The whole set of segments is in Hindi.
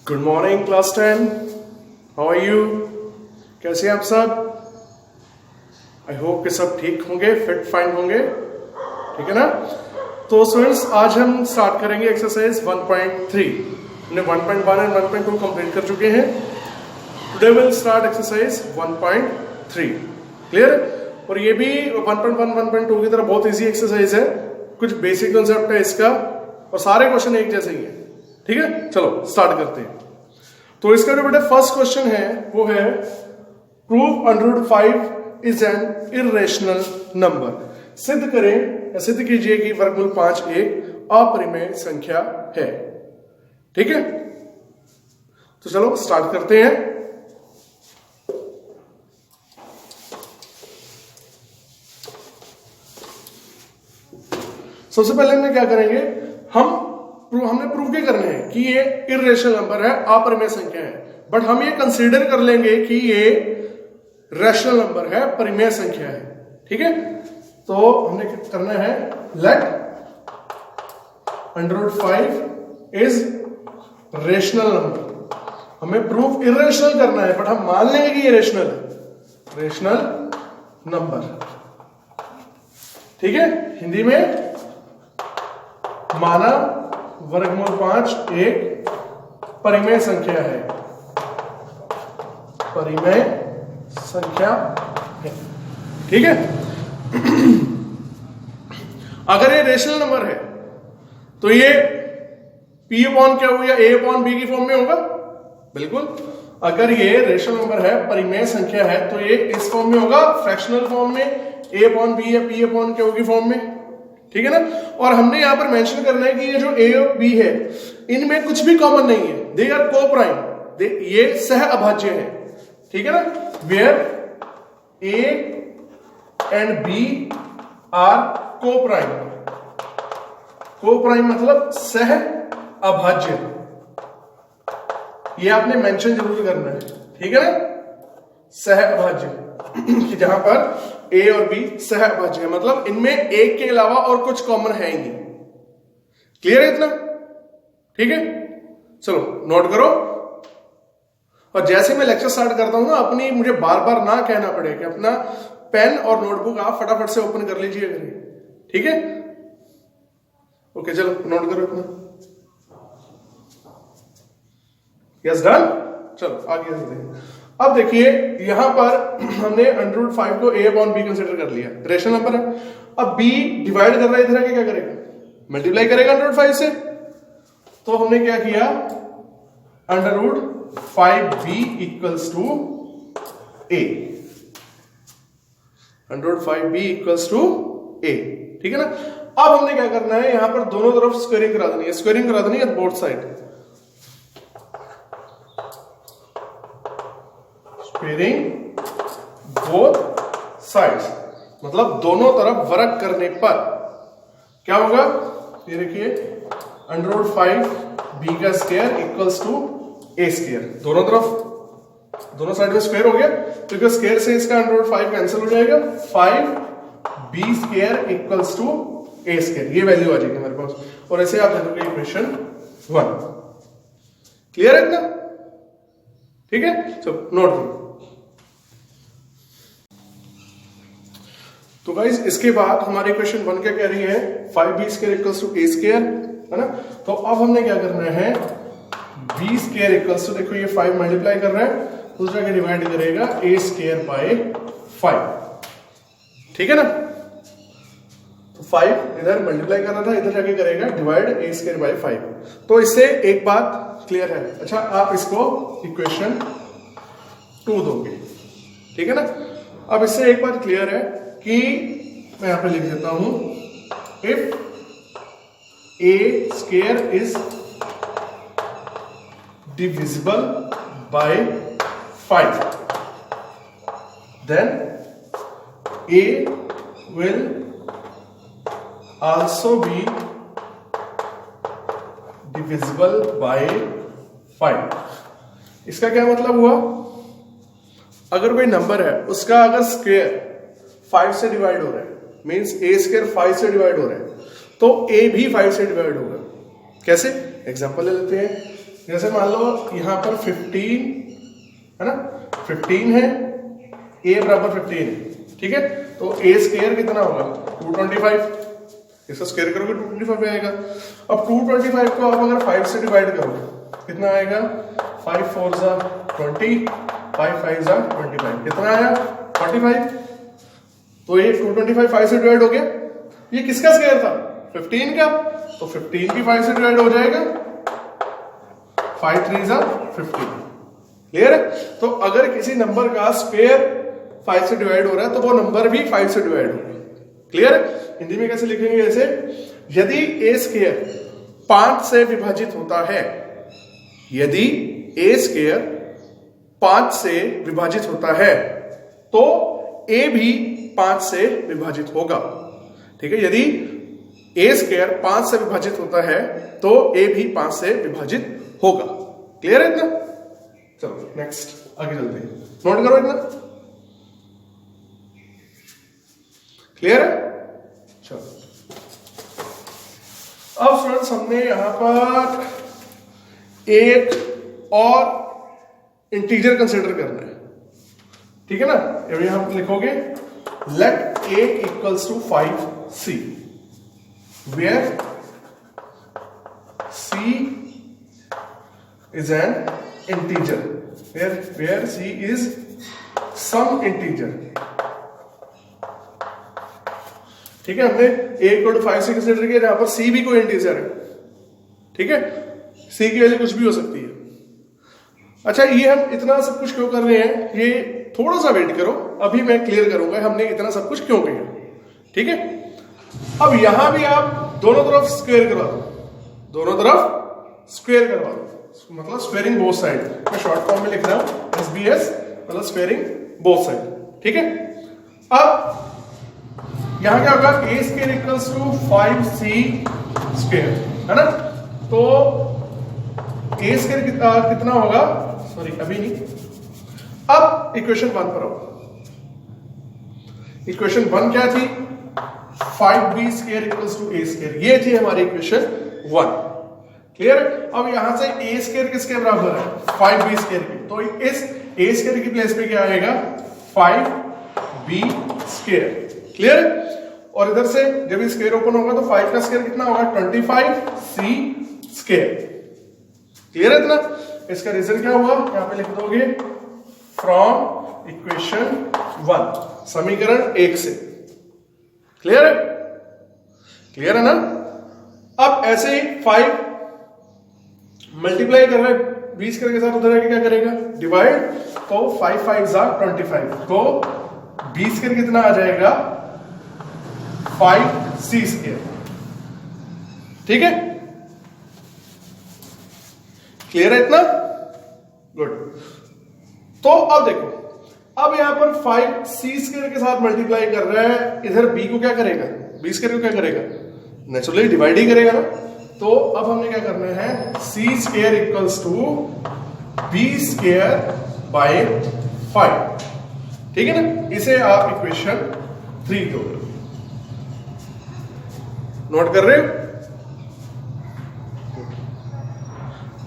Good morning class 10। How are you? कैसे हैं आप सब? आई होप कि सब ठीक होंगे, फिट फाइन होंगे, ठीक है ना? तो स्टूडेंट्स आज हम स्टार्ट करेंगे एक्सरसाइज 1.3। हमने 1.1 एंड 1.2 कंप्लीट कर चुके हैं। Today will start exercise 1.3। Clear? और ये भी 1.1 1.2 की तरह बहुत इजी एक्सरसाइज है। कुछ बेसिक कॉन्सेप्ट है इसका और सारे क्वेश्चन एक जैसे ही है। ठीक है, चलो स्टार्ट करते हैं। तो इसका जो बेटा फर्स्ट क्वेश्चन है वो है prove √5 is an irrational number. सिद्ध करें या सिद्ध कीजिए कि वर्गमूल 5 एक अपरिमेय संख्या है। ठीक है, तो चलो स्टार्ट करते हैं। सबसे पहले हमने क्या करेंगे, हमने प्रूव क्या करने हैं कि ये इर्रेशनल नंबर है, अपरिमेय संख्या है। बट हम ये कंसीडर कर लेंगे कि ये रैशनल नंबर है, परिमेय संख्या है। ठीक है, तो हमने क्या करना है, लेट √5 इज रेशनल नंबर। हमें प्रूफ इर्रेशनल करना है बट हम मान लेंगे कि ये रेशनल है, रेशनल नंबर। ठीक है, हिंदी में माना वर्गमूल 5 एक परिमेय संख्या है, परिमेय संख्या है। ठीक है, अगर ये रेशनल नंबर है तो ये P अपॉन क्या होगा, A अपॉन B की फॉर्म में होगा। बिल्कुल, अगर ये रेशनल नंबर है, परिमेय संख्या है, तो ये इस फॉर्म में होगा, फ्रैक्शनल फॉर्म में, A अपॉन B या P अपॉन क्या होगी फॉर्म में। ठीक है ना? और हमने यहां पर मेंशन करना है कि ये जो A और B है इनमें कुछ भी कॉमन नहीं है, दे आर को प्राइम, ये सह अभाज्य है। ठीक है ना? Where A and B are coprime. Coprime मतलब सह अभाज्य, ये आपने मेंशन जरूर करना है। ठीक है ना? सह अभाज्य कि जहां पर A और B सह अभाज्य है, मतलब इनमें एक के अलावा और कुछ कॉमन है ही नहीं। क्लियर है इतना? ठीक है, चलो नोट करो। और जैसे मैं लेक्चर स्टार्ट करता हूं ना, अपनी मुझे बार बार ना कहना पड़े कि अपना पेन और नोटबुक आप फटाफट से ओपन कर लीजिए करिए। ठीक है, ओके, चलो नोट करो अपना। Yes, done. चलो आगे चलते हैं। अब देखिए यहां पर हमने √5 को A अपॉन B कंसिडर कर लिया, रेशनल नंबर है। अब B डिवाइड कर रहा है, इधर आके क्या करेगा, मल्टीप्लाई करेगा √5 से। तो हमने क्या किया, √5B equals to A, √5B equals to A। ठीक है ना? अब हमने क्या करना है, यहां पर दोनों तरफ स्क्वेयरिंग करा देनी है, स्क्वेयरिंग करा देनी है both side, squaring both sides, मतलब दोनों तरफ वर्ग करने पर क्या होगा, ये देखिए √5B का square equals to A square. दोनों तरफ, दोनों साइड में स्क्वायर हो गया, क्योंकि स्क्वायर से इसका √5 कैंसिल हो जाएगा। 5B square equals to A square, ये वैल्यू आ जाएगी हमारे पास। और ऐसे आप दे दोगे इक्वेशन 1। क्लियर है इतना? ठीक है, चलो नोट करो। तो गाइस इसके बाद हमारी इक्वेशन 1 क्या कह रही है, 5B square equals to A square, है ना? तो अब हमने क्या करना है, B स्क्वायर इक्वल्स टू, देखो ये 5 मल्टीप्लाई कर रहा है, दूसरा के डिवाइड करेगा A स्क्वायर बाय 5। ठीक है ना? तो 5 इधर मल्टीप्लाई कर रहा था, इधर जाके करेगा डिवाइड A स्क्वायर बाय 5। तो इससे एक बात क्लियर है। अच्छा, आप इसको इक्वेशन 2 दोगे। ठीक है ना? अब इससे एक बात क्लियर है कि मैं यहां पे लिख देता हूं, if A square is divisible by 5 then A will also be divisible by 5। इसका क्या मतलब हुआ, अगर कोई नंबर है उसका अगर स्क्वायर 5 से डिवाइड हो रहा है, मींस A स्क्वायर 5 से डिवाइड हो रहा है, तो A भी 5 से डिवाइड होगा। कैसे? एग्जांपल ले लेते हैं। जैसे मान लो यहाँ पर 15 है ना, 15 है, a बराबर 15 है, ठीक है। तो a स्क्वायर कितना होगा 225, इसका स्क्वायर करोगे 225 आएगा। अब 225 को आप अगर 5 से डिवाइड करोगे कितना आएगा, 5 4 जा 20, 5 5 जा 25, कितना आया 45। तो ये 225 5 से डिवाइड हो गया। ये किसका स्क्वायर था 15 का, तो 15 भी 5 से डिवाइड हो जाएगा, 5 3 जा 15। क्लियर है। तो अगर किसी नंबर का स्क्वायर 5 से डिवाइड हो रहा है तो वो नंबर भी 5 से डिवाइड होगा। क्लियर है। हिंदी में कैसे लिखेंगे, ऐसे, यदि a स्क्वायर 5 से विभाजित होता है, यदि a स्क्वायर 5 से विभाजित होता है तो a भी 5 से विभाजित होगा। ठीक है, यदि a स्क्वायर 5 से विभाजित होता है तो a भी 5 से विभाजित होगा। क्लियर है इतना। चलो नेक्स्ट आगे चलते हैं, नोट करो इतना। क्लियर है। चलो अब स्टूडेंट्स हमने यहां पर एक और इंटीजर कंसिडर करना है, ठीक है ना। अब यहां पर लिखोगे let a equals to 5c where c is an integer, where c is some integer। ठीक है, हमने a इक्वल टू 5 से कंसीडर किया, जहां पर c भी कोई इंटीजर है। ठीक है, c की वैल्यू कुछ भी हो सकती है। अच्छा, ये हम इतना सब कुछ क्यों कर रहे हैं, ये थोड़ा सा वेट करो, अभी मैं क्लियर करूंगा हमने इतना सब कुछ क्यों किया। ठीक है, अब यहां भी आप दोनों तरफ स्क्वायर करवा दो, दोनों तरफ स्क्वायर करवा दो, मतलब स्क्वेयरिंग बोथ साइड। मैं शॉर्ट फॉर्म में लिख रहा हूं SBS, मतलब स्क्वेयरिंग बोथ साइड। ठीक है, अब यहां क्या होगा, a square equals to 5c square, है ना। तो a स्क्वायर कितना होगा, सॉरी अभी नहीं, अब इक्वेशन 1 पर आओ। इक्वेशन 1 क्या थी, 5b square equals to a square, ये थी हमारी इक्वेशन 1। क्लियर। अब यहां से a स्क्वायर किसके बराबर है, 5b स्क्वायर की, तो इस a स्क्वायर की प्लेस पे क्या आएगा, 5b स्क्वायर। क्लियर। और इधर से जब स्क्वायर ओपन होगा तो 5 का स्क्वायर कितना होगा, 25c स्क्वायर। क्लियर है इतना। इसका रीजन क्या हुआ, यहां पे लिख दोगे फ्रॉम इक्वेशन 1, समीकरण 1 से। क्लियर है, क्लियर है ना। अब ऐसे ही 5 मल्टीप्लाई कर रहे हैं 20 के साथ, उधर आके क्या करेगा, डिवाइड, तो 5 5 जा 25, तो 20 स्क्वायर कितना आ जाएगा, 5c स्क्वायर। ठीक है, क्लियर है इतना, गुड। तो अब देखो, अब यहां पर 5c स्क्वायर के साथ मल्टीप्लाई कर रहा है, इधर b को क्या करेगा, b स्क्वायर को क्या करेगा, नेचुरली डिवाइड ही करेगा ना। तो अब हमने क्या करना है, c square equals to b square by 5। ठीक है ना, इसे आप इक्वेशन 3 दो, नोट कर रहे हो।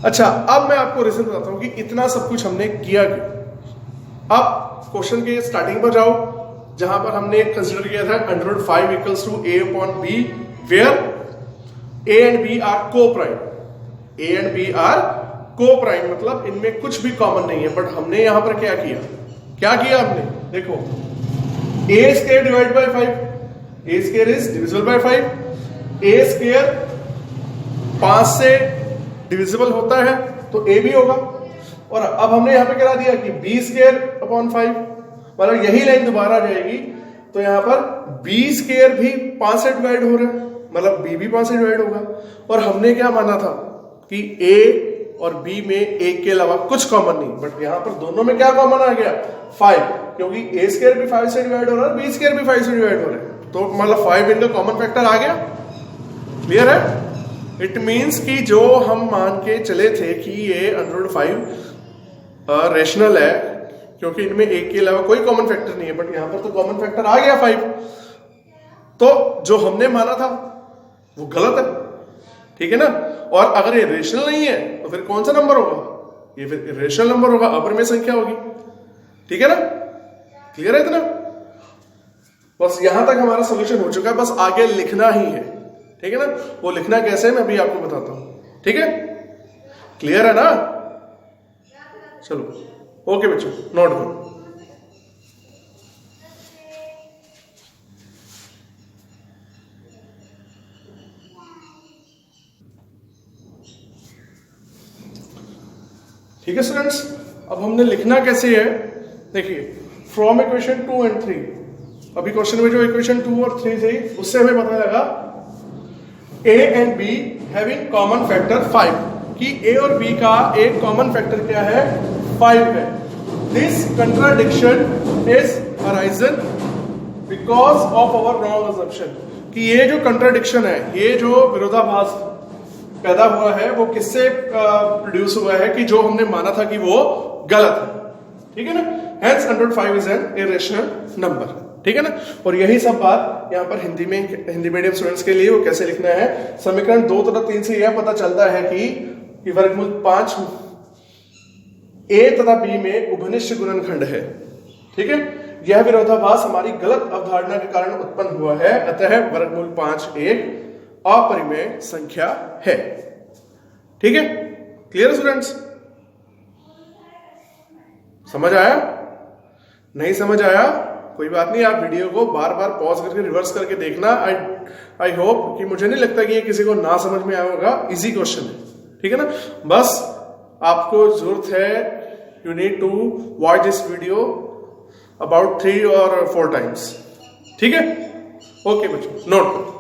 अच्छा, अब मैं आपको रीजन बताता हूं कि इतना सब कुछ हमने किया क्यों। अब क्वेश्चन के स्टार्टिंग पर जाओ, जहां पर हमने कंसीडर किया था √5 equals to a upon b, where a and b are coprime, a and b are coprime, मतलब इनमें कुछ भी कॉमन नहीं है। बट हमने यहां पर क्या किया, क्या किया हमने, देखो a square divide by 5, a square is divisible by 5, a square 5 से डिविजिबल होता है तो a भी होगा। और अब हमने यहां पे करा दिया कि b स्क्वायर अपॉन 5, मतलब यही लाइन दोबारा आ जाएगी। तो यहां पर b स्क्वायर भी 5 से डिवाइड हो रहा है, मतलब b भी 5 से डिवाइड होगा। और हमने क्या माना था कि a और b में एक के अलावा कुछ कॉमन नहीं, बट यहां पर दोनों में क्या कॉमन आ गया, 5, क्योंकि a स्क्वायर भी 5 से डिवाइड हो रहा है, b स्क्वायर भी 5 से डिवाइड हो रहा है, तो मतलब 5 इनका कॉमन फैक्टर आ गया। क्लियर है। इट मीन्स कि जो हम मान के चले थे कि ये √5 रेशनल है, क्योंकि इनमें एक के अलावा कोई कॉमन फैक्टर नहीं है, बट यहां पर तो कॉमन फैक्टर आ गया 5, तो जो हमने माना था वो गलत है। ठीक है ना। और अगर ये रेशनल नहीं है तो फिर कौन सा नंबर होगा? ये फिर इरेशनल नंबर होगा, अपरिमेय संख्या होगी। ठीक है ना? क्लियर है इतना? बस यहां तक हमारा सॉल्यूशन हो चुका है, बस आगे लिखना ही है। ठीक है ना? वो लिखना कैसे है मैं अभी आपको बताता हूं। ठीक है? क्लियर है ना? चलो ओके बच्चों, नोट करो। ठीक है स्टूडेंट्स, अब हमने लिखना कैसे है देखिए, फ्रॉम इक्वेशन 2 and 3। अभी क्वेश्चन में जो इक्वेशन 2 और 3 थी उससे हमें पता लगा a and b having common factor 5, कि a और b का एक कॉमन फैक्टर क्या है? 5 है। This contradiction is arisen because of our wrong assumption, कि ये जो कंट्राडिक्शन है, ये जो विरोधाभास पैदा हुआ है वो किससे प्रोड्यूस हुआ है? कि जो हमने माना था कि वो गलत है। ठीक है ना? Hence under 5 is an irrational number। ठीक है ना? और यही सब बात यहाँ पर हिंदी मीडियम स्टूडेंट्स के लिए वो कैसे लिखना है। समीकरण 2 तथा 3 से यह पता चलता है कि वर्गमूल 5 a तथा b में उभनिष्ठ गुणनखंड है। ठीक है? यह विरोधाभास हमारी गलत अवधारणा के कारण उत्पन्न हुआ है, अतः वर्गमूल 5 एक अपरिमेय संख्या है। ठीक है? Clear students? समझ आया? नहीं समझ आया कोई बात नहीं, आप वीडियो को बार बार पॉज करके रिवर्स करके देखना। आई होप कि मुझे नहीं लगता कि ये किसी को ना समझ में आया होगा, इजी क्वेश्चन है। ठीक है ना? बस आपको जरूरत है, you need to watch this video about 3 or 4 times। ठीक है? ओके बच्चों, नोट करो।